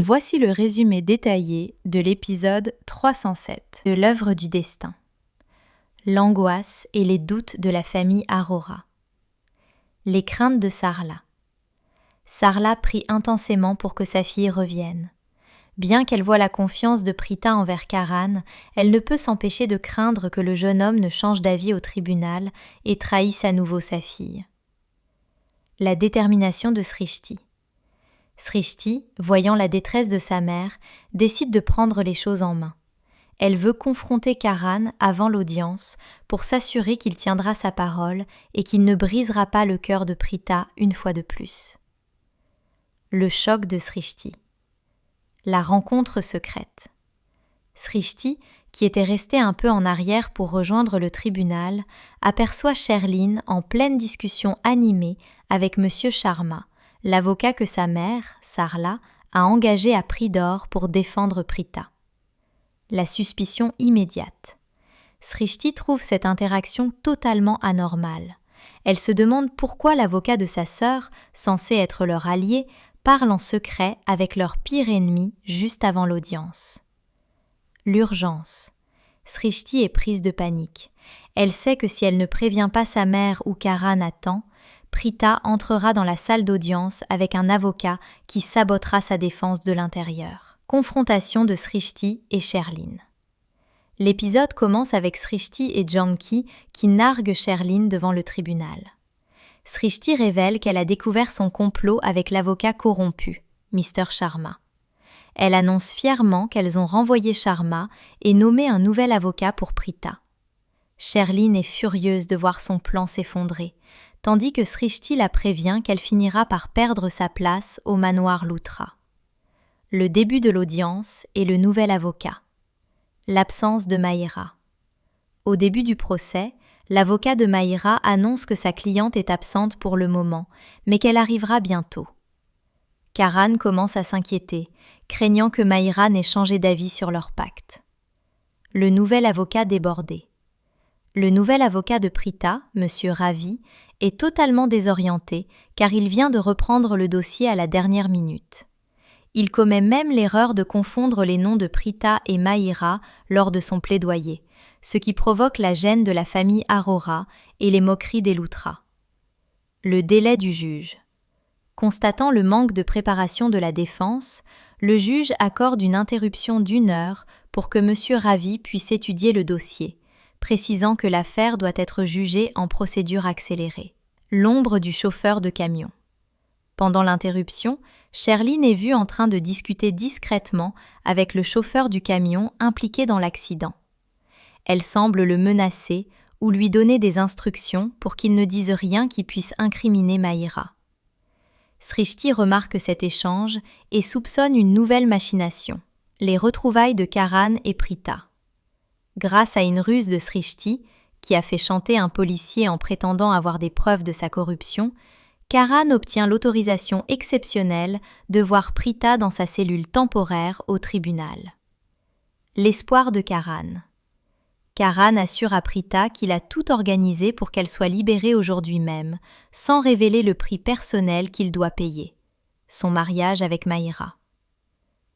Voici le résumé détaillé de l'épisode 307 de l'œuvre du destin. L'angoisse et les doutes de la famille Arora. Les craintes de Sarla. Sarla prie intensément pour que sa fille revienne. Bien qu'elle voie la confiance de Prita envers Karan, elle ne peut s'empêcher de craindre que le jeune homme ne change d'avis au tribunal et trahisse à nouveau sa fille. La détermination de Srishti. Srishti, voyant la détresse de sa mère, décide de prendre les choses en main. Elle veut confronter Karan avant l'audience pour s'assurer qu'il tiendra sa parole et qu'il ne brisera pas le cœur de Prita une fois de plus. Le choc de Srishti. La rencontre secrète. Srishti, qui était resté un peu en arrière pour rejoindre le tribunal, aperçoit Sherlyn en pleine discussion animée avec M. Sharma, l'avocat que sa mère, Sarla, a engagé à prix d'or pour défendre Prita. La suspicion immédiate. Srishti trouve cette interaction totalement anormale. Elle se demande pourquoi l'avocat de sa sœur, censé être leur allié, parle en secret avec leur pire ennemi juste avant l'audience. L'urgence. Srishti est prise de panique. Elle sait que si elle ne prévient pas sa mère ou Karan à temps, Prita entrera dans la salle d'audience avec un avocat qui sabotera sa défense de l'intérieur. Confrontation de Srishti et Sherlyn. L'épisode commence avec Srishti et Janki qui narguent Sherlyn devant le tribunal. Srishti révèle qu'elle a découvert son complot avec l'avocat corrompu, Mr. Sharma. Elle annonce fièrement qu'elles ont renvoyé Sharma et nommé un nouvel avocat pour Prita. Sherlyn est furieuse de voir son plan s'effondrer, tandis que Srishti la prévient qu'elle finira par perdre sa place au manoir Luthra. Le début de l'audience et le nouvel avocat. L'absence de Mahira. Au début du procès, l'avocat de Mahira annonce que sa cliente est absente pour le moment, mais qu'elle arrivera bientôt. Karan commence à s'inquiéter, craignant que Mahira n'ait changé d'avis sur leur pacte. Le nouvel avocat débordé. Le nouvel avocat de Prita, M. Ravi, est totalement désorienté car il vient de reprendre le dossier à la dernière minute. Il commet même l'erreur de confondre les noms de Prita et Mahira lors de son plaidoyer, ce qui provoque la gêne de la famille Arora et les moqueries des Luthra. Le délai du juge. Constatant le manque de préparation de la défense, le juge accorde une interruption d'1 heure pour que M. Ravi puisse étudier le dossier, précisant que l'affaire doit être jugée en procédure accélérée. L'ombre du chauffeur de camion. Pendant l'interruption, Sherlyn est vue en train de discuter discrètement avec le chauffeur du camion impliqué dans l'accident. Elle semble le menacer ou lui donner des instructions pour qu'il ne dise rien qui puisse incriminer Mahira. Srishti remarque cet échange et soupçonne une nouvelle machination, les retrouvailles de Karan et Prita. Grâce à une ruse de Srishti, qui a fait chanter un policier en prétendant avoir des preuves de sa corruption, Karan obtient l'autorisation exceptionnelle de voir Prita dans sa cellule temporaire au tribunal. L'espoir de Karan. Karan assure à Prita qu'il a tout organisé pour qu'elle soit libérée aujourd'hui même, sans révéler le prix personnel qu'il doit payer, son mariage avec Mahira.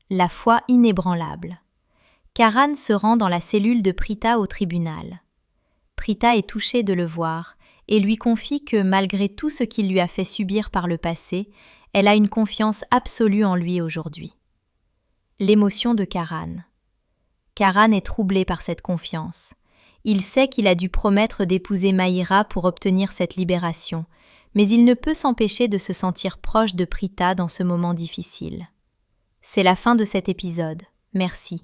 La foi inébranlable. Karan se rend dans la cellule de Prita au tribunal. Prita est touchée de le voir et lui confie que malgré tout ce qu'il lui a fait subir par le passé, elle a une confiance absolue en lui aujourd'hui. L'émotion de Karan. Karan est troublé par cette confiance. Il sait qu'il a dû promettre d'épouser Mahira pour obtenir cette libération, mais il ne peut s'empêcher de se sentir proche de Prita dans ce moment difficile. C'est la fin de cet épisode. Merci.